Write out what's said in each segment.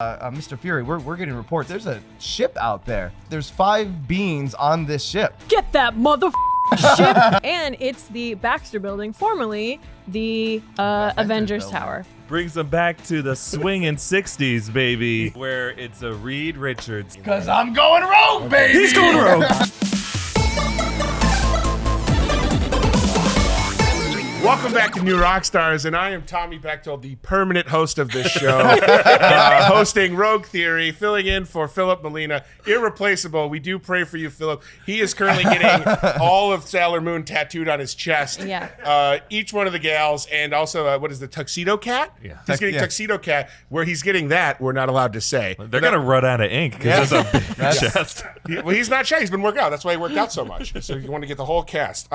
Mr. Fury, we're getting reports. There's a ship out there. There's 5 beings on this ship. Get that ship! And it's the Baxter Building, formerly the Avengers Tower. Brings them back to the swinging 60s, baby, where it's a Reed Richards. Because I'm going rogue, baby! He's going rogue! Welcome back to New Rockstars, and I am Tommy Bechtold, the permanent host of this show, hosting Rogue Theory, filling in for Philip Molina, irreplaceable. We do pray for you, Philip. He is currently getting all of Sailor Moon tattooed on his chest. Yeah. Each one of the gals, and also, what is the Tuxedo Cat? Yeah. He's getting Tuxedo Cat. Where he's getting that, we're not allowed to say. They're going to run out of ink because there's a big chest. Well, he's not shy. He's been working out. That's why he worked out so much. So you want to get the whole cast.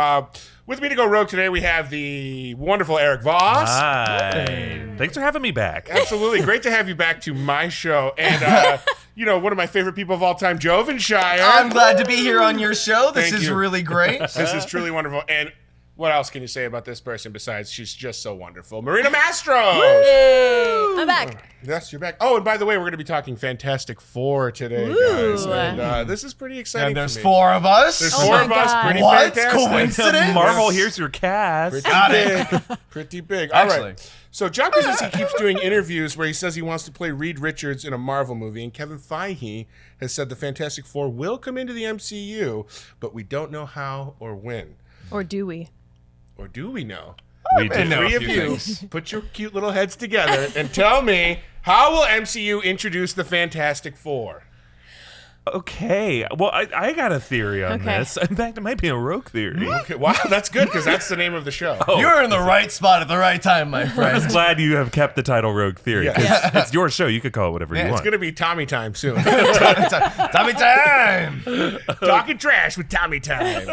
With me to go rogue today, we have the wonderful Erik Voss. Hi. Thanks for having me back. Absolutely. Great to have you back to my show. And, one of my favorite people of all time, Jovenshire. I'm glad to be here on your show. This is really great. This is truly wonderful. And what else can you say about this person besides she's just so wonderful? Marina Mastros. Woo! I'm back. Yes, you're back. Oh, and by the way, we're going to be talking Fantastic Four today, guys. And this is pretty exciting. And there's for me. 4 of us. There's 4 of us. Pretty what? fantastic. Coincidence? Marvel, here's your cast. Pretty big. Pretty big. All Actually. right. So John Krasinski keeps doing interviews where he says he wants to play Reed Richards in a Marvel movie, and Kevin Feige has said the Fantastic Four will come into the MCU, but we don't know how or when. Or do we? Or do we know? We do. Three of you put your cute little heads together and tell me, how will MCU introduce the Fantastic Four? Okay. Well, I got a theory on this. In fact, it might be a rogue theory. Okay, wow, that's good because that's the name of the show. You're in the right spot at the right time, my I'm friend. just glad you have kept the title Rogue Theory. Yes. It's your show. You could call it whatever you It's want. going to be Tommy Time soon. Tommy time! Talking trash with Tommy Time.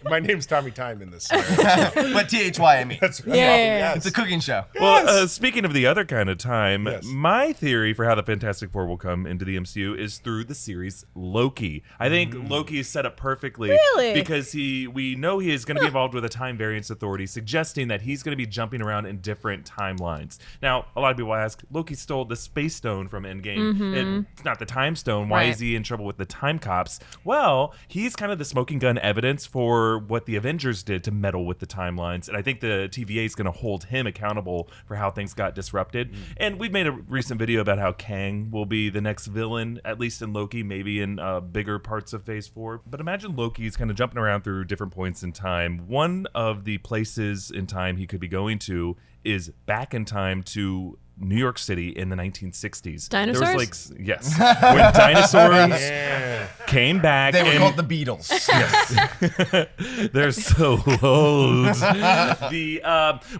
My name's Tommy Time in this. But THYME. That's right. Yeah. It's a cooking show. Well, speaking of the other kind of time, Yes. my theory for how the Fantastic Four will come into the MCU is through the series Loki. I think Loki is set up perfectly because we know he is going to be involved with a time variance authority, suggesting that he's going to be jumping around in different timelines. Now, a lot of people ask, Loki stole the Space Stone from Endgame. It's not the Time Stone. Why is he in trouble with the Time Cops? Well, he's kind of the smoking gun evidence for what the Avengers did to meddle with the timelines, and I think the TVA is going to hold him accountable for how things got disrupted. And we've made a recent video about how Kang will be the next villain, at least in Loki, maybe in bigger parts of Phase 4. But imagine Loki's kind of jumping around through different points in time. One of the places in time he could be going to is back in time to New York City in the 1960s. Dinosaurs? There was yes. When dinosaurs came back. They were called the Beatles. Yes. They're so loads.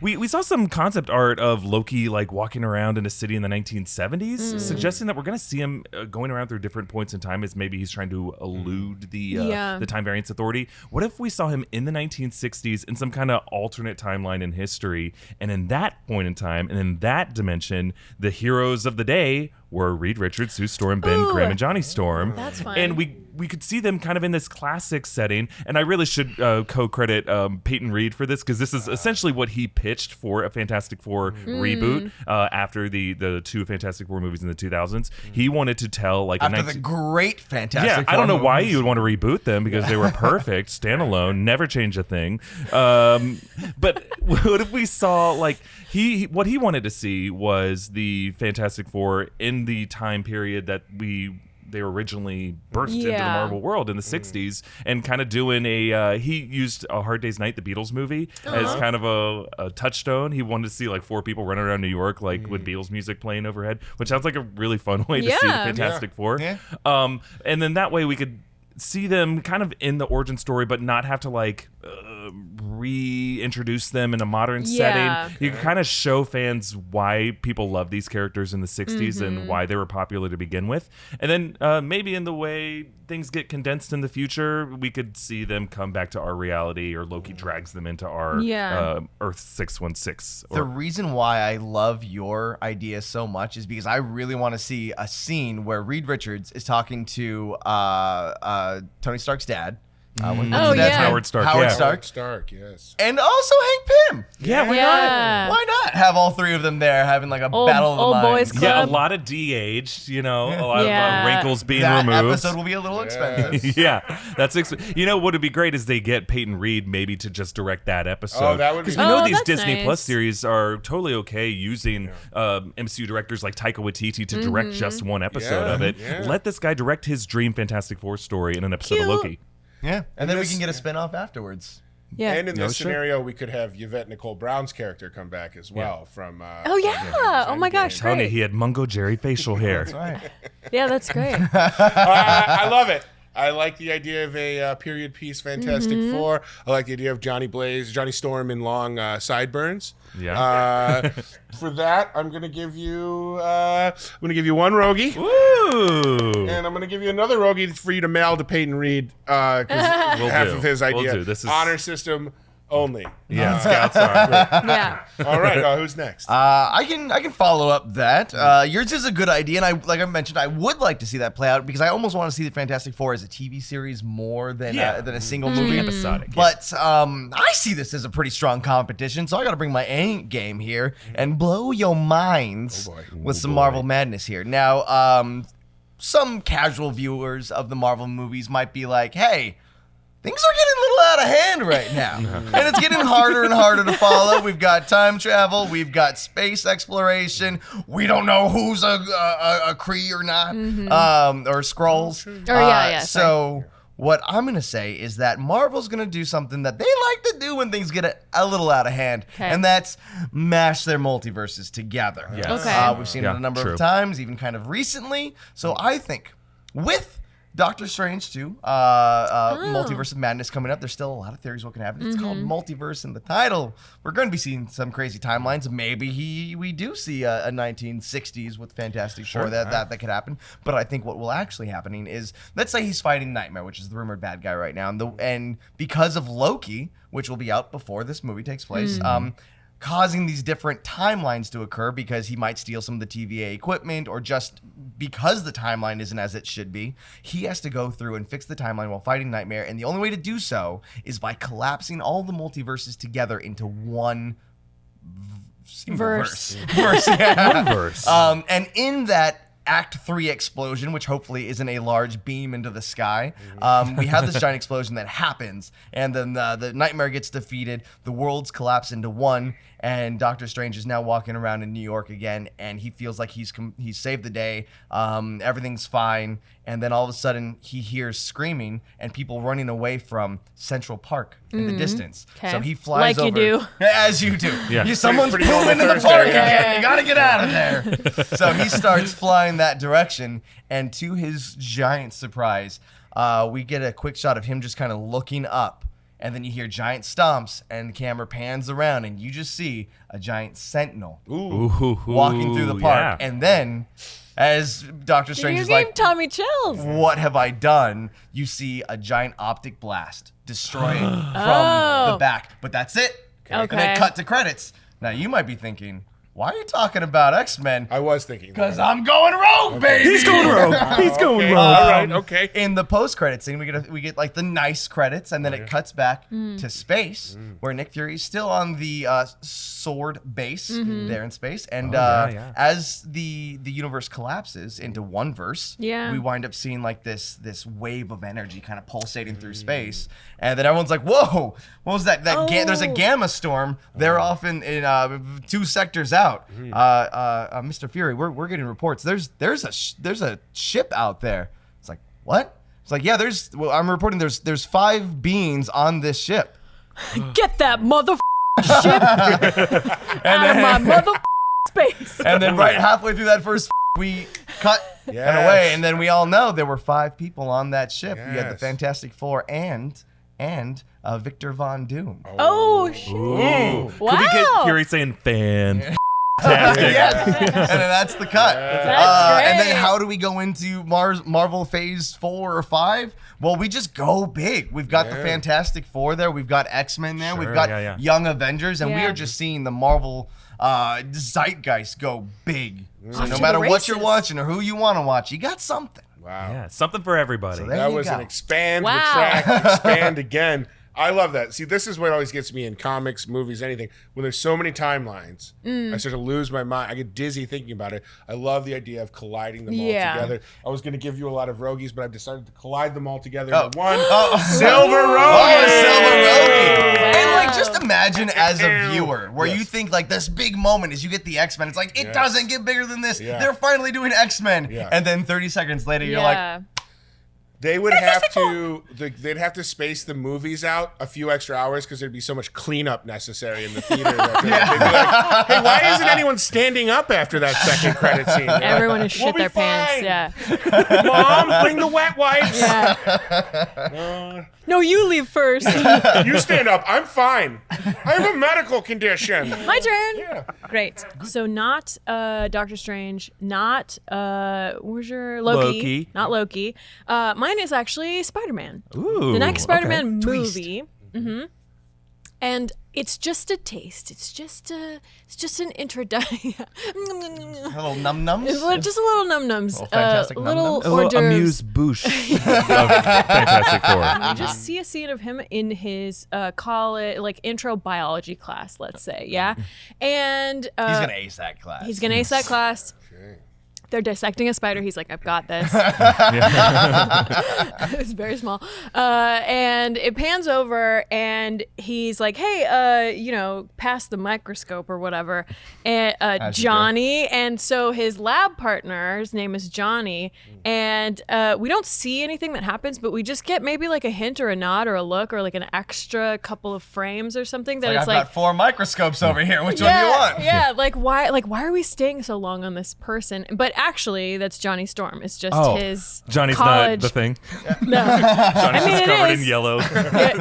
We saw some concept art of Loki like walking around in a city in the 1970s, suggesting that we're going to see him going around through different points in time as maybe he's trying to elude the time variance authority. What if we saw him in the 1960s in some kind of alternate timeline in history, and in that point in time and in that dimension, the heroes of the day were Reed Richards, Sue Storm, Ben Grimm, and Johnny Storm. That's fine. And we could see them kind of in this classic setting. And I really should co-credit Peyton Reed for this, because this is essentially what he pitched for a Fantastic Four reboot after the 2 Fantastic Four movies in the 2000s. He wanted to tell like After the great Fantastic Four I don't know why movies. you would want to reboot them, because they were perfect, standalone, never change a thing. But what if we saw like what he wanted to see was the Fantastic Four in the time period that they were originally burst into the Marvel world in the 60s, and kind of doing he used A Hard Day's Night, the Beatles movie, as kind of a touchstone. He wanted to see like 4 people running around New York like with Beatles music playing overhead, which sounds like a really fun way to see the Fantastic Four. Yeah. And then that way we could see them kind of in the origin story, but not have to like reintroduce them in a modern setting. You can kind of show fans why people love these characters in the 60s and why they were popular to begin with. And then maybe in the way things get condensed in the future, we could see them come back to our reality, or Loki drags them into our Earth 616. The reason why I love your idea so much is because I really want to see a scene where Reed Richards is talking to Tony Stark's dad. Howard Stark. Howard Stark, yes. And also Hank Pym. Yeah, why not? Why not? have all three of them there having like a battle of the old boys minds. club. Yeah, a lot of de-aged, a lot of wrinkles being that removed. episode will be a little expensive. Yeah, that's what would be great is they get Peyton Reed maybe to just direct that episode. Oh, that would be because we know these that's Disney nice. Plus series are totally okay using MCU directors like Taika Waititi to direct just one episode of it. Yeah. Let this guy direct his dream Fantastic Four story in an episode of Loki. Yeah, and then we can get a spin-off afterwards. Yeah. And in No this shit. scenario, we could have Yvette Nicole Brown's character come back as well from. Oh yeah! Oh my gosh! Telling you, Great. he had Mungo Jerry facial hair. That's right. Yeah, that's great. I love it. I like the idea of a period piece Fantastic Mm-hmm. Four. I like the idea of Johnny Storm in long sideburns. Yeah. For that, I'm gonna give you one Rogie, Woo! and I'm gonna give you another Rogie for you to mail to Peyton Reed because half do. of his We'll idea. do. This is- honor system only. Yeah, Scouts are. Yeah. All right, who's next? I can follow up that. Yours is a good idea, and like I mentioned, I would like to see that play out because I almost want to see the Fantastic Four as a TV series more than a single movie. Episodic. Yeah. But I see this as a pretty strong competition, so I got to bring my A game here and blow your minds with some Marvel madness here. Now, some casual viewers of the Marvel movies might be like, "Hey, things are getting a little out of hand right now. And it's getting harder and harder to follow. We've got time travel. We've got space exploration. We don't know who's a Kree or not, or Skrulls. So what I'm going to say is that Marvel's going to do something that they like to do when things get a little out of hand, and that's mash their multiverses together. Yes. Okay. We've seen it Yeah, a number true. of times, even kind of recently. So I think with Doctor Strange 2, Multiverse of Madness coming up. There's still a lot of theories what can happen. It's called Multiverse in the title. We're going to be seeing some crazy timelines. Maybe we do see a 1960s with Fantastic Four. That could happen. But I think what will actually happening is, let's say he's fighting Nightmare, which is the rumored bad guy right now, and because of Loki, which will be out before this movie takes place, causing these different timelines to occur because he might steal some of the TVA equipment, or just because the timeline isn't as it should be, he has to go through and fix the timeline while fighting Nightmare. And the only way to do so is by collapsing all the multiverses together into one verse. One verse. And in that Act 3 explosion, which hopefully isn't a large beam into the sky, we have this giant explosion that happens, and then the Nightmare gets defeated, the worlds collapse into one, and Doctor Strange is now walking around in New York again, and he feels like he's saved the day, everything's fine, and then all of a sudden he hears screaming and people running away from Central Park in the distance. Okay. So he flies Like you over. do. As you do. Yeah. Someone's Pretty pulling normal into the Thursday, park yeah. again. You gotta get out of there. So he starts flying that direction, and to his giant surprise, we get a quick shot of him just kind of looking up, and then you hear giant stomps, and the camera pans around, and you just see a giant sentinel walking through the park. Yeah. And then, as Doctor Strange You is gave like, Tommy chills. what have I done? You see a giant optic blast destroying from the back. But that's it. And then Okay. cut to credits. Now you might be thinking, why are you talking about X-Men? I was thinking Because I'm going rogue, baby. He's going rogue. He's going rogue. All right, okay. In the post-credit scene, we get like the nice credits, and then it cuts back to space, where Nick Fury is still on the sword base there in space, and as the universe collapses into one verse, we wind up seeing like this wave of energy kind of pulsating through space, and then everyone's like, "Whoa, what was that? There's a gamma storm. They're off in 2 sectors out." Mr. Fury, we're getting reports. There's a ship out there. It's like, what? It's like, yeah, I'm reporting there's 5 beings on this ship. Get that ship out of my space. And then right halfway through that first we cut and away, and then we all know there were 5 people on that ship. You had the Yes. Fantastic Four and Victor Von Doom. Oh shit! Ooh. Wow. Could we get Fury saying fan? Yes. And then that's the cut. That's And then great. how do we go into Marvel Phase 4 or 5? Well, we just go big. We've got the Fantastic Four there. We've got X-Men there. We've got Young Avengers. And we Yeah. are just seeing the Marvel zeitgeist go big. So Off no to matter the what you're races. watching or who you want to watch, you got something. Wow. Yeah, something for everybody. So there That you was go. an expand, Wow. retract, expand again. I love that. See, this is what always gets me in comics, movies, anything. When there's so many timelines, I start to lose my mind. I get dizzy thinking about it. I love the idea of colliding them all together. I was going to give you a lot of Rogies, but I've decided to collide them all together into one. Silver Rogie! Silver Rogie! And like, just imagine as a viewer, where you think like this big moment is you get the X-Men. It's like, it doesn't get bigger than this. They're finally doing X-Men. And then 30 seconds later, you're like, they would have to. They'd have to space the movies out a few extra hours because there'd be so much cleanup necessary in the theater. They'd be like, "Hey, why isn't anyone standing up after that second credit scene?" Everyone has shit their pants. Yeah. Mom, bring the wet wipes. No, you leave first. You stand up. I'm fine. I have a medical condition. My turn. Yeah. Great. So not Doctor Strange, not where's your Loki? Not Loki. Mine is actually Spider-Man. Ooh, the next Spider-Man movie. And it's just a taste. It's just an introduction. a little num-nums? Just a little num-nums. Fantastic little num-nums. A little amuse-bouche of Fantastic Four. You just see a scene of him in his college, like intro biology class, let's say, yeah? And he's going to ace that class. He's going to ace that class. They're dissecting a spider. He's like, I've got this. It's very small. And it pans over and he's like, hey, pass the microscope or whatever. And Johnny. And so his lab partner's name is Johnny. And we don't see anything that happens, but we just get maybe like a hint or a nod or a look or like an extra couple of frames or something that I've got 4 microscopes over here. Which one do you want? Yeah, like why are we staying so long on this person? But actually, that's Johnny Storm. It's just his Johnny's college. not the thing. No, Johnny's just covered in yellow.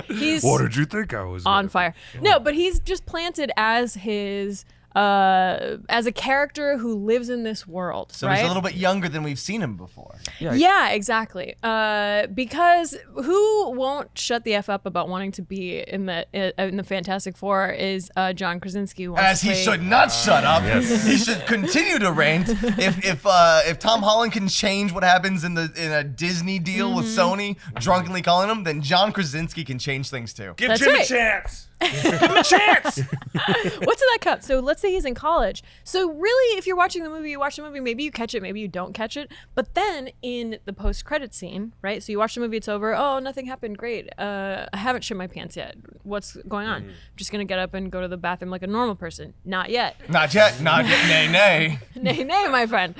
He's what did you think I was on fire? No, but he's just planted as his as a character who lives in this world. So right? he's a little bit younger than we've seen him before. Yeah, exactly. Because who won't shut the F up about wanting to be in the Fantastic Four is John Krasinski. As he should not shut up. Yes. He should continue to rant. If Tom Holland can change what happens in a Disney deal with Sony, drunkenly calling him, then John Krasinski can change things too. Give Jim a chance. Give him a chance. What's in that cup? So let's say he's in college. So really, if you're watching the movie, you watch the movie, maybe you catch it, maybe you don't catch it. But then in the post-credit scene, right? So you watch the movie, it's over. Oh, nothing happened. Great. I haven't shit my pants yet. What's going on? I'm just gonna get up and go to the bathroom like a normal person. Not yet. Not yet. Not yet. Nay, nay. Nay, nay, my friend.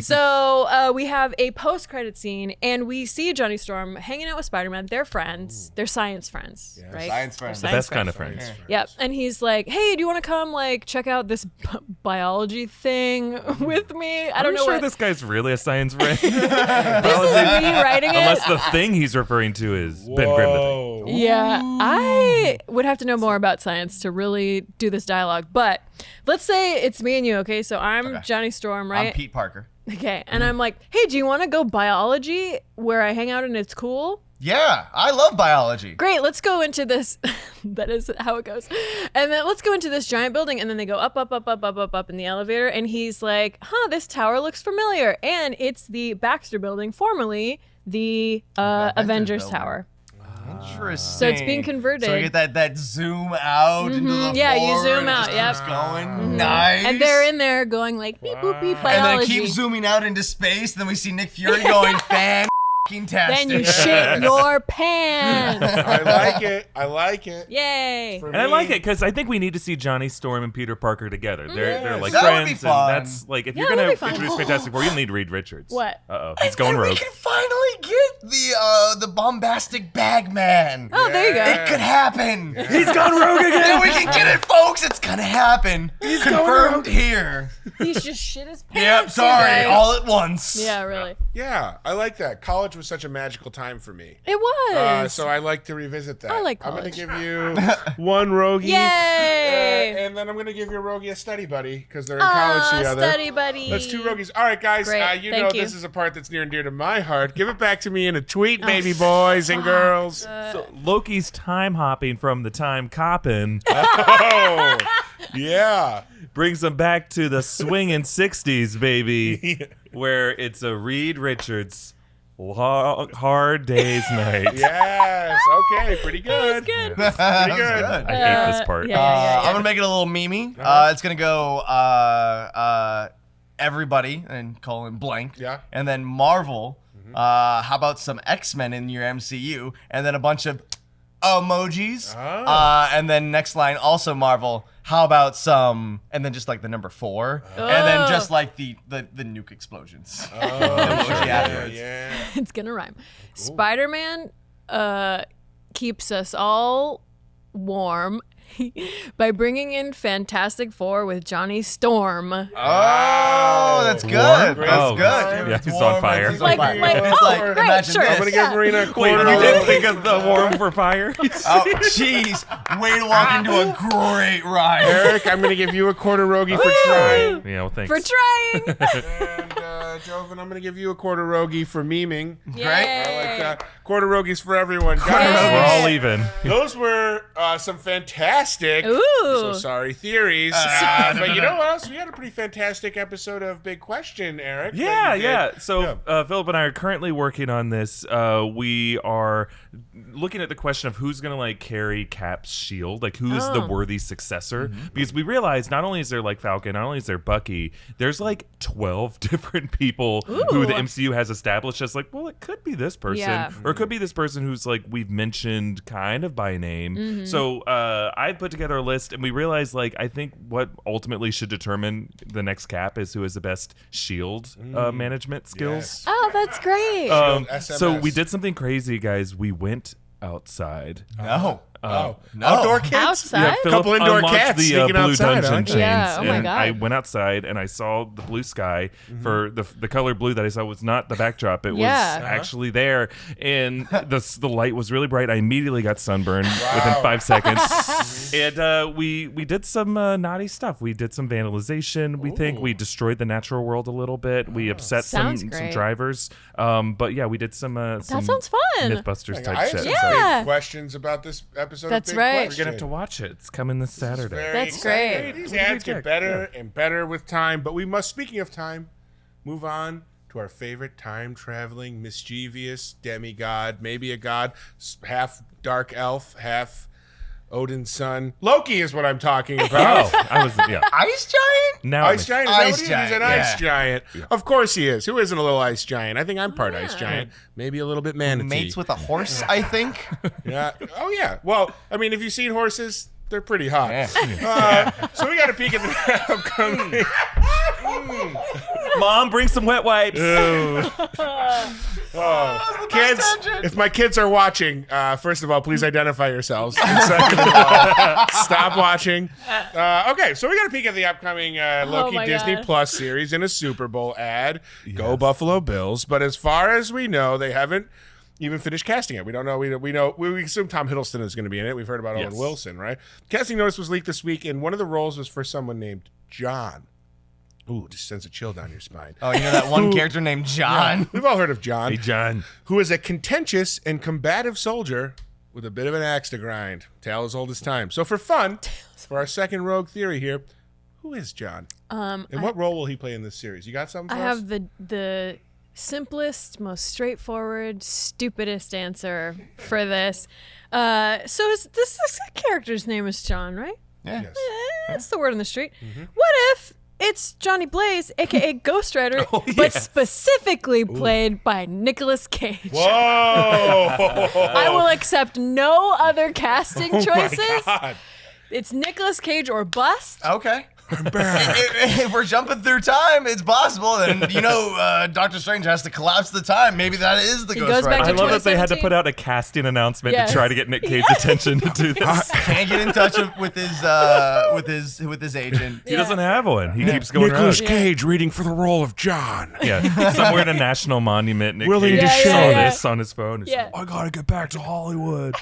So we have a post-credit scene, and we see Johnny Storm hanging out with Spider-Man. They're friends. They're science friends, right? Science friends. The best kind of friends. Yep. And he's like, hey, do you want to come like check out this biology thing with me? I don't know. I'm sure this guy's really a science friend. This is me writing it. Unless the thing he's referring to is Ben Grimm the thing. Yeah, I would have to know more about science to really do this dialogue. But let's say it's me and you, okay? So I'm Johnny Storm, right? I'm Pete Parker. Okay, and I'm like, hey, do you want to go biology where I hang out and it's cool? Yeah, I love biology. Great, let's go into this. That is how it goes. And then let's go into this giant building, and then they go up in the elevator, and he's like, this tower looks familiar. And it's the Baxter building, formerly the Avengers Tower. Interesting. So it's being converted. So you get that zoom out into the Yeah, you floor zoom and it out, just yep. keeps going. Nice. And they're in there going like, beep, boop, beep, biology. And then it keeps zooming out into space, and then we see Nick Fury going, fan-tastic. Then you shit your pants. I like it. Yay. And I like it because I think we need to see Johnny Storm and Peter Parker together. They're like That would friends, be fun. and that's like if Yeah, you're gonna that'd be fun. introduce Fantastic Four, you'll need Reed Richards. What? He's going And rogue. we can finally get the bombastic bag man. Oh, there you go. It could happen. He's gone rogue again. Yeah, we can get it, folks. It's gonna happen. He's confirmed here. He's just shit his pants. Yep, sorry, today. all at once. Yeah, really. Yeah, I like that. College was such a magical time for me. It was. So I like to revisit that. I like I'm going college. to give you one Rogie. Yay! And then I'm going to give your Rogie a study buddy because they're in college together. Study buddy. That's 2 Rogies. All right, guys. Great. You Thank know you. this is a part that's near and dear to my heart. Give it back to me in a tweet, baby boys and girls. So Loki's time hopping from the time copping Oh, yeah. brings them back to the swinging 60s, baby, where it's a Reed Richards Long, hard day's night. Yes. Okay. Pretty good. Good. Pretty good. I hate this part. Yeah. I'm gonna make it a little memey. It's gonna go everybody and colon blank. Yeah. And then Marvel. How about some X-Men in your MCU? And then a bunch of emojis. And then next line also Marvel. How about some? And then just like the number 4. And then just like the nuke explosions. Yeah. It's gonna rhyme. Spider-Man keeps us all warm by bringing in Fantastic Four with Johnny Storm. Oh, that's good. That's good. Yeah, he's on fire. It's like great, imagine sure. this. I'm gonna give Marina a Wait, quarter. you didn't think of the warm for fire? Oh, jeez. Way to walk into a great ride. Eric, I'm gonna give you a quarter rogie for trying. Yeah, well, thanks. For trying. And Joven, I'm gonna give you a quarter rogie for memeing. Great. I like that. Quarter rogies for everyone. We're Guys, all even. those were some fantastic, Ooh. so sorry, theories. But you know what else? We had a pretty fantastic episode of Big Question, Eric. that you did. So Philip and I are currently working on this. We are looking at the question of who's going to like carry Cap's shield, like who's the worthy successor. Because we realize not only is there like Falcon, not only is there Bucky, there's like 12 different people who the MCU has established as like, well, it could be this person, or it could be this person who's like we've mentioned kind of by name. So I put together a list, and we realized like I think what ultimately should determine the next Cap is who has the best shield management skills. Yes. Oh, that's great. So SMS. we did something crazy, guys. We went outside. No. No. No. Outdoor kids? Outside? Philip Couple indoor unlocked cats the sneaking blue outside, dungeon huh? chains, Yeah, oh my and God. I went outside and I saw the blue sky. For the color blue that I saw was not the backdrop; it was actually there, and the light was really bright. I immediately got sunburned within 5 seconds, and we did some naughty stuff. We did some vandalization. We think we destroyed the natural world a little bit. We upset some Sounds great. drivers, but yeah, we did some. That sounds fun. Mythbusters I type have shit. some Yeah. big questions about this episode. That's of Big right. Question. We're gonna have to watch it. It's coming this Saturday. Very That's exciting. great. These What do ads we get pick? better and better with time, but we must, speaking of time, move on to our favorite time-traveling, mischievous demigod, maybe a god, half dark elf, half Odin's son. Loki is what I'm talking about. I was Ice giant? Now Ice giant? Is that what he is? He's an giant, ice giant. Of course he is. Who isn't a little ice giant? I think I'm part ice giant. Maybe a little bit manatee. Mates with a horse, I think. Yeah. Oh, yeah. Well, I mean, if you've seen horses, they're pretty hot. So we got a peek at the upcoming. Mom, bring some wet wipes. Kids, if my kids are watching, first of all, please identify yourselves. And second of all, stop watching. Okay, so we got a peek at the upcoming Loki my Disney God. Plus series in a Super Bowl ad. Go Buffalo Bills. But as far as we know, they haven't even finished casting it. We don't know. We assume Tom Hiddleston is going to be in it. We've heard about Owen Wilson, right? Casting notice was leaked this week, and one of the roles was for someone named John. Ooh, just sends a chill down your spine. Oh, you know that one character named John? We've all heard of John. Hey, John. Who is a contentious and combative soldier with a bit of an axe to grind. Tale as old as time. So for fun, for our second rogue theory here, who is John? And what role will he play in this series? You got something for I us? have the simplest, most straightforward, stupidest answer for this. So this character's name is John, right? Yeah. Yes. That's the word on the street. What if it's Johnny Blaze, aka Ghost Rider, but specifically played by Nicolas Cage? Whoa! I will accept no other casting choices. Oh my God. It's Nicolas Cage or bust. Okay. If we're jumping through time, it's possible. And, Doctor Strange has to collapse the time. Maybe that is the He Ghost goes back Rider. I love that they had to 2017? put out a casting announcement Yeah. to try to get Nick Cage's attention to do this. Can't get in touch with his agent. He doesn't have one. He keeps going Nicolas around. Cage reading for the role of John. Yeah, somewhere in a national monument. Nick Willing Cage to saw show this on his phone. He's Yeah. like, I gotta get back to Hollywood.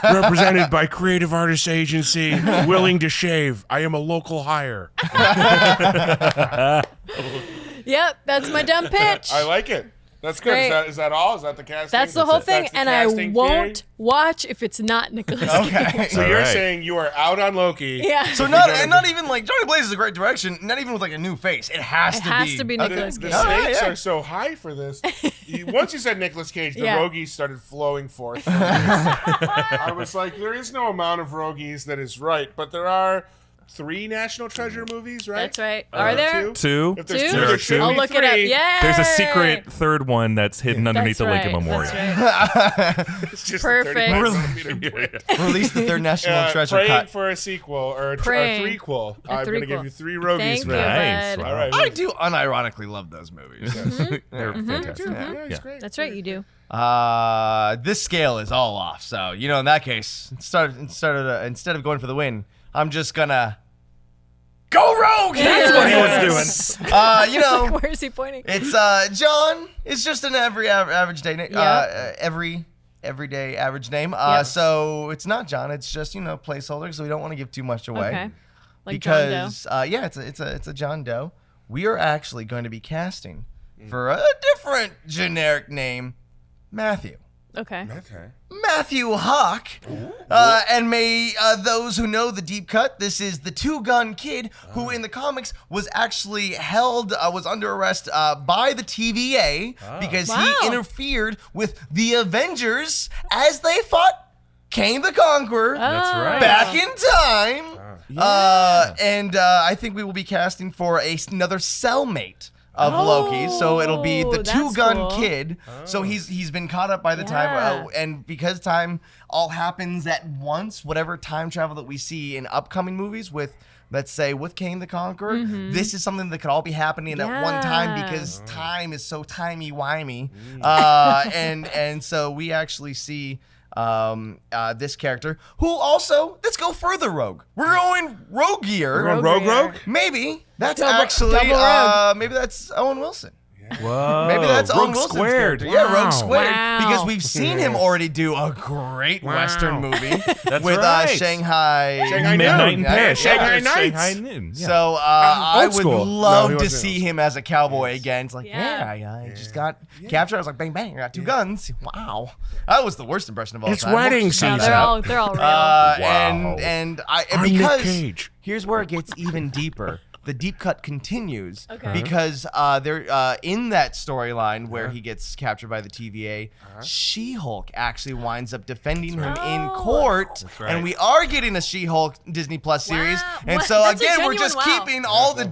Represented by Creative Artists Agency, willing to shave. I am a local hire. Yep, that's my dumb pitch. I like it. That's good. Great. Is that all? Is that the casting? That's the whole thing, That's the and I casting won't theory? watch if it's not Nicolas Cage. Okay. So All you're right. saying you are out on Loki. Yeah. So not even like Johnny Blaze is a great direction. Not even with like a new face. It has It to has be. to be The, Nicolas the Cage. stakes yeah. are so high for this. Once you said Nicolas Cage, the Yeah. rogies started flowing forth. From I was like, there is no amount of rogies that is right, but there are 3 National Treasure movies, right? That's right. Are there? 2. If there's Two? 2, there should I'll be look 3. it up. Yeah. There's a secret third one that's hidden underneath the Lincoln Memorial. That's right. It's just Perfect. a 35mm print. Release the third National Treasure praying cut. for a sequel or a Praying. threequel. A I'm going to threequel. give you 3 rogies Thank for you, that. Nice. bud. Wow. All right. I do unironically love those movies. They're fantastic. Yeah, he's great. That's right. You do. This scale is all off. So in that case, instead of going for the win, I'm just gonna go rogue. That's what he was doing. Where is he pointing? It's John. It's just an average day name. Everyday average name. Yep. So it's not John. It's just placeholder. So we don't want to give too much away. Okay. Like John Doe. Because it's a John Doe. We are actually going to be casting for a different generic name, Matthew. Okay. Okay. Matthew Hawk. And may those who know the deep cut, this is the two-gun kid who in the comics was actually held, was under arrest by the TVA because Wow. he interfered with the Avengers as they fought Kang the Conqueror That's right. back in time. And I think we will be casting for another cellmate of Loki, so it'll be the that's two-gun cool. kid. So he's been caught up by the Yeah. time, and because time all happens at once, whatever time travel that we see in upcoming movies with, let's say, with Kang the Conqueror, this is something that could all be happening at one time Yeah. because time is so timey-wimey. And so we actually see this character who also, let's go further rogue. We're going roguier. We're going rogue? Maybe that's Double- actually double rogue. maybe that's Owen Wilson. Whoa. Maybe that's Rogue Owen Wilson's Squared. character. Yeah, Wow. Rogue Squared. Wow. Because we've seen him already do a great Western movie That's with right. Shanghai Midnight in Noon. Paris. Yeah. Shanghai Nights. Shanghai Noon. Yeah. So I Old would school. No, love he to wasn't see old him as a cowboy again. It's like, Yeah. I just got captured. I was like, bang, bang, I got 2 guns. Wow. That was the worst impression of all It's time. wedding We'll season. shout They're out. all real. Wow. And I'm Nick because Cage. here's where it gets even deeper. The deep cut continues Okay. because they're in that storyline where he gets captured by the TVA. She-Hulk actually winds up defending him in Oh. court, right. and we are getting a She-Hulk Disney Plus series. Wow. And What? so That's a again, we're genuine just wow. keeping all the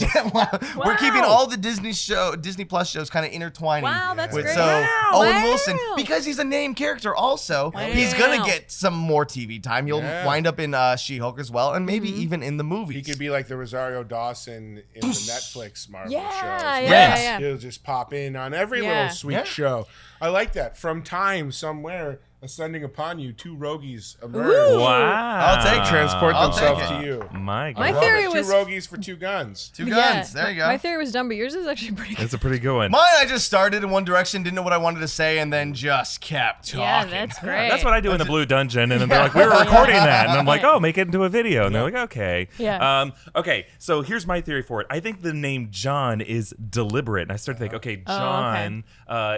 we're keeping Wow. all the Disney Plus shows kind of intertwining. Wow, that's with great. so Wow. Owen Wow. Wilson, because he's a named character also, he's gonna Wow. get some more TV time. You'll Yeah. wind up in She-Hulk as well, and maybe Mm-hmm. even in the movies. He could be like the Rosario Dawson in the Netflix Marvel Yeah, shows. yeah, Yes. yeah. He'll just pop in on every Yeah. little sweet Yeah. show. I like that. From time somewhere ascending upon you, 2 roguies emerge. Ooh. Wow. I'll take Transport I'll themselves take to it. you. My God. My Love theory it. was- 2 rogues for 2 guns. 2 guns. Yeah. There you go. My theory was dumb, but yours is actually pretty good. That's a pretty good one. Mine, I just started in one direction, didn't know what I wanted to say, and then just kept talking. Yeah, that's great. That's what I do in the Blue Dungeon, and then they're like, "We were recording that," and I'm like, "Oh, make it into a video," and they're like, "Okay." Yeah. Okay. So here's my theory for it. I think the name John is deliberate, and I started to think, okay, John,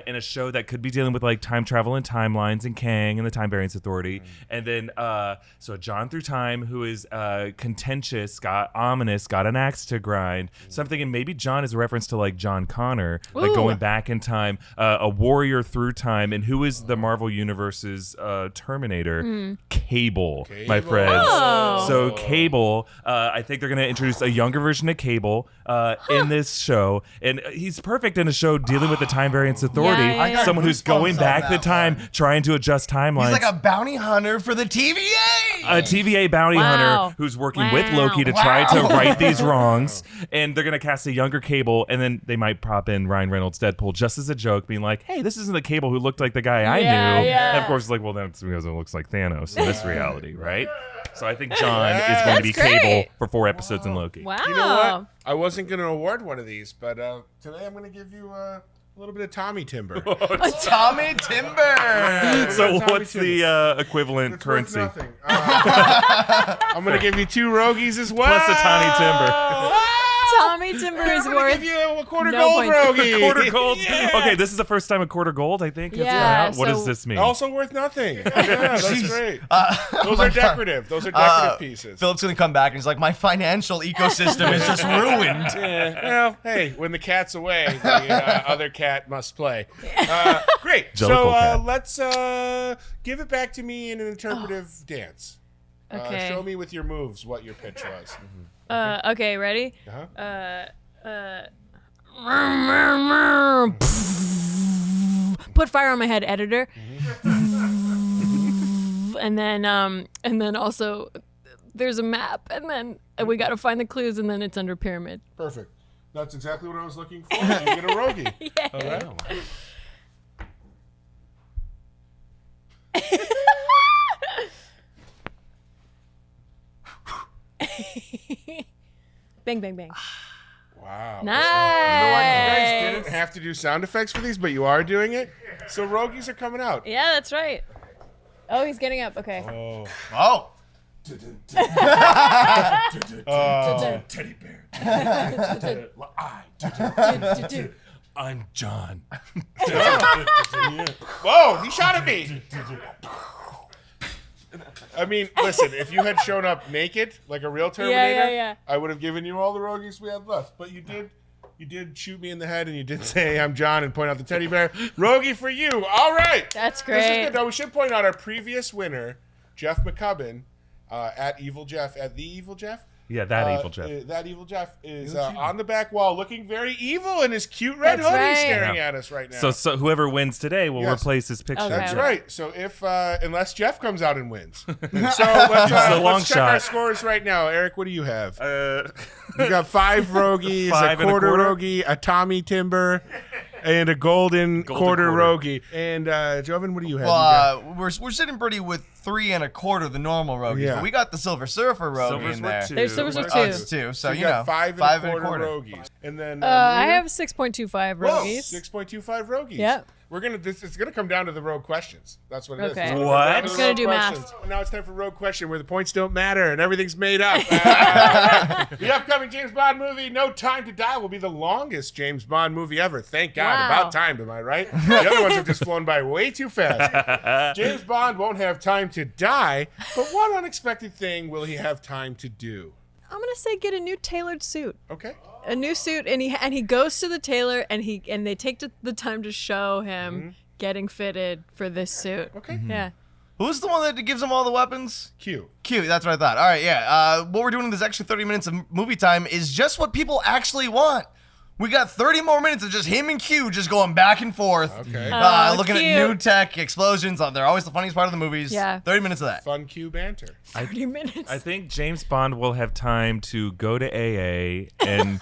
in a show that could be dealing with like time travel and timelines and Kang and the Time Variance Authority, and then so John through time, who is contentious, got ominous, got an axe to grind. So I'm thinking maybe John is a reference to like John Connor, like Ooh. going back in time, a warrior through time, and who is the Marvel Universe's Terminator? Cable, my friends. Oh. So Cable, I think they're going to introduce a younger version of Cable in this show, and he's perfect in a show dealing with the Time Variance Authority. Yeah, yeah, yeah. Someone who's Goosebumps going on back that the time, one. trying to adjust timelines. He's like a bounty hunter for the TVA. A TVA bounty Wow. hunter who's working with Wow. Loki to try to Wow. right these wrongs, and they're gonna cast a younger Cable, and then they might pop in Ryan Reynolds' Deadpool just as a joke, being like, "Hey, this isn't the Cable who looked like the guy I Yeah, knew." yeah. And of course, it's like, well, that's because it looks like Thanos in this reality, right? So I think John is going to be That's great. Cable for 4 episodes in Loki. Wow. You know what? I wasn't going to award one of these, but today I'm going to give you a little bit of Tommy Timber. Tommy Timber. So Tommy what's Timber. the equivalent It's worth currency? nothing. I'm going to give you 2 roguies as well. Plus a Tommy Timber. Tommy Timber is I'm gonna worth give you a quarter no gold, points. Rogie. Quarter gold. Yeah. Okay, this is the first time a quarter gold, I think. has Yeah, come out. What so- does this mean? Also worth nothing. Yeah, that's Jeez. great. Oh Those my are God. decorative. Those are decorative pieces. Philip's gonna come back and he's like, my financial ecosystem is just ruined. Yeah, well, hey, when the cat's away, the other cat must play. Great. Jellicle So cat. let's give it back to me in an interpretive dance. Okay. Show me with your moves what your pitch was. Okay, ready? Uh-huh. Put fire on my head, editor. And then also there's a map, and then we got to find the clues, and then it's under pyramid. Perfect. That's exactly what I was looking for. You get a Rogie. Yeah. All right. Bang, bang, bang. Wow. Nice. You know what? You guys didn't have to do sound effects for these, but you are doing it. So Rogies are coming out. Yeah, that's right. Oh, he's getting up. Okay. Oh. Oh. Teddy bear. I'm John. Whoa, he shot at me. I mean, listen, if you had shown up naked like a real Terminator, yeah. I would have given you all the Rogies we had left. But you did shoot me in the head, and you did say I'm John and point out the teddy bear. Rogie for you. All right. That's This is great. good. Now, we should point out our previous winner, Jeff McCubbin, at Evil Jeff, at the Evil Jeff. Yeah, that evil Jeff. That Evil Jeff is on the back wall looking very evil in his cute red That's hoodie right. staring at us right now. So whoever wins today will Yes. replace his picture. Okay. That's Yeah. right. So if unless Jeff comes out and wins, so let's long check our shot. scores right now. Eric, what do you have? You got 5 Rogies, Five a and a quarter quarter? Rogie, a Tommy Timber, and a golden quarter quarter. Rogie. And Joven, what do you have? Well, we're sitting pretty with 3 1/4, the normal Rogies, Yeah. but we got the Silver Surfer Rogie Silver's in with there. two. There's Silver's with Oh, two. it's 2, so you you got know, 5 5 and a quarter 1/4. Rogies. And then I Marina? have 6.25 Rogies. 6.25 Rogies. Yep. It's gonna come down to the rogue questions. That's what it is. Okay. It's gonna What? come down to It's the gonna rogue do math. questions. Now it's time for rogue question where the points don't matter and everything's made up. The upcoming James Bond movie, No Time to Die, will be the longest James Bond movie ever. Thank God. Wow. About time, am I right? The other ones have just flown by way too fast. James Bond won't have time to die, but what unexpected thing will he have time to do? I'm gonna say get a new tailored suit. Okay. A new suit, and he goes to the tailor, and they take the time to show him getting fitted for this suit. Okay. Yeah. Who's the one that gives him all the weapons? Q. Q, that's what I thought. All right, yeah. What we're doing in this extra 30 minutes of movie time is just what people actually want. We got 30 more minutes of just him and Q just going back and forth. Okay. Looking cute. at new tech, explosions. They're always the funniest part of the movies. Yeah. 30 minutes of that. Fun Q banter. 30 minutes. I think James Bond will have time to go to AA and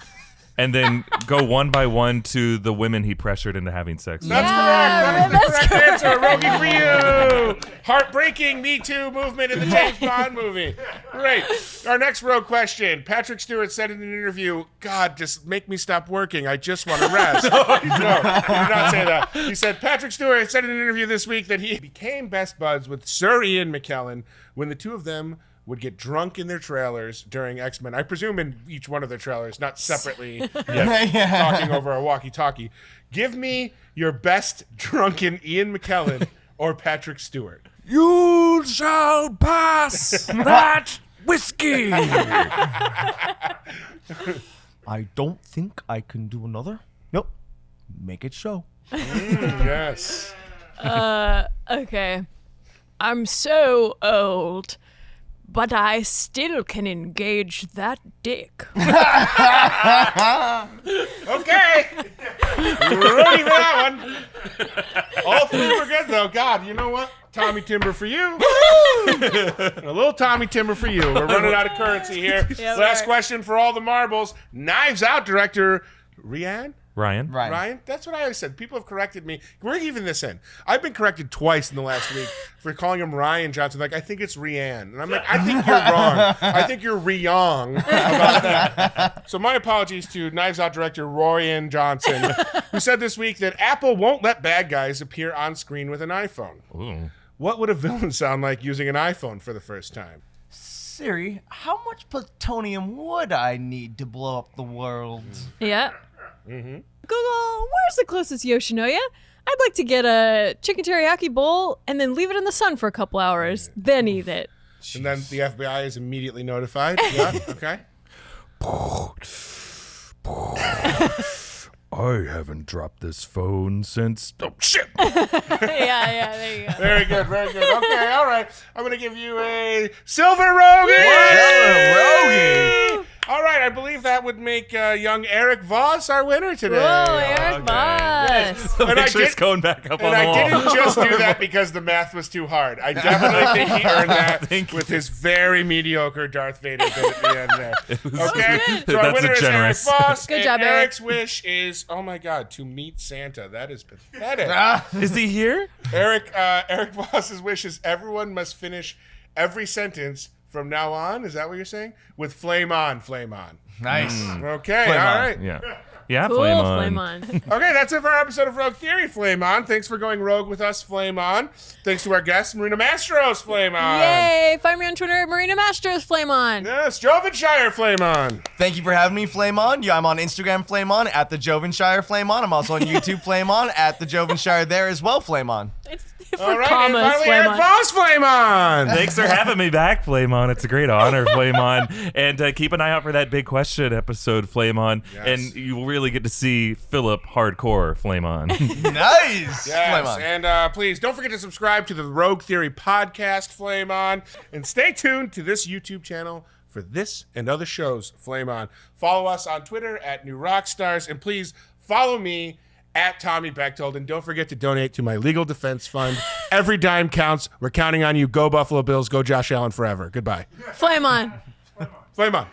then go one by one to the women he pressured into having sex with. That's correct. That is the correct answer. Rogie for you. Heartbreaking Me Too movement in the James Bond movie. Great. Our next rogue question. Patrick Stewart said in an interview, God, just make me stop working. I just want to rest. No, he did not say that. He said, Patrick Stewart said in an interview this week that he became best buds with Sir Ian McKellen when the two of them would get drunk in their trailers during X-Men. I presume in each one of their trailers, not separately talking over a walkie-talkie. Give me your best drunken Ian McKellen or Patrick Stewart. You shall pass that whiskey. I don't think I can do another. Nope. Make it show. Yes. Okay. I'm so old, but I still can engage that dick. Okay. Ready for that one. All 3 were good, though. God, you know what? Tommy Timber for you. A little Tommy Timber for you. We're running out of currency here. Yeah, Last right. question for all the marbles. Knives Out director Ryan? Ryan? Right. Ryan? That's what I always said. People have corrected me. We're even this in. I've been corrected twice in the last week for calling him Ryan Johnson. Like, I think it's Rianne. And I'm like, I think you're wrong. I think you're Riong about that. So my apologies to Knives Out director Ryan Johnson, who said this week that Apple won't let bad guys appear on screen with an iPhone. Ooh. What would a villain sound like using an iPhone for the first time? Siri, how much plutonium would I need to blow up the world? Yeah. Google, where's the closest Yoshinoya? I'd like to get a chicken teriyaki bowl and then leave it in the sun for a couple hours, then eat it. And then the FBI is immediately notified. Yeah, okay. I haven't dropped this phone since. Oh shit! yeah, there you go. Very good, very good. Okay, all right. I'm going to give you a silver Rogie. Rogie. All right, I believe that would make young Erik Voss our winner today. Whoa, Erik Voss. The And I picture's did- going back up on And the I wall. didn't just do that because the math was too hard. I definitely think he earned that Thank with his very mediocre Darth Vader bit at the end there. Okay, so our That's winner is Erik generous. Voss. Good and job, Erik. Eric's wish is, oh my God, to meet Santa. That is pathetic. Is he here? Erik Voss's wish is everyone must finish every sentence from now on. Is that what you're saying? With flame on, flame on. Nice. Okay, Flame all on. right. Yeah. Yeah, Cool, flame on. Okay, that's it for our episode of Rogue Theory, Flame On. Thanks for going rogue with us, Flame On. Thanks to our guest, Marina Mastros, Flame On. Yay! Find me on Twitter at Marina Mastros, flame on. Yes, Jovenshire, Flame On. Thank you for having me, Flame On. Yeah, I'm on Instagram, Flame On, at the Jovenshire Flame On. I'm also on YouTube, Flame On, at the Jovenshire there as well, Flame On. It's All for right, commas, and finally, flame Erik on. Voss, Flame On. Thanks for having me back, Flame On. It's a great honor, Flame On. And keep an eye out for that big question episode, Flame On. Yes. And you will really get to see Philip hardcore Flame On. Nice. Flame Yes, On. and please don't forget to subscribe to the Rogue Theory podcast, Flame On, and stay tuned to this YouTube channel for this and other shows, Flame On. Follow us on Twitter at New Rockstars, and please follow me at Tommy Bechtold, and don't forget to donate to my legal defense fund. Every dime counts. We're counting on you. Go Buffalo Bills. Go Josh Allen forever. Goodbye. Flame on. Flame on.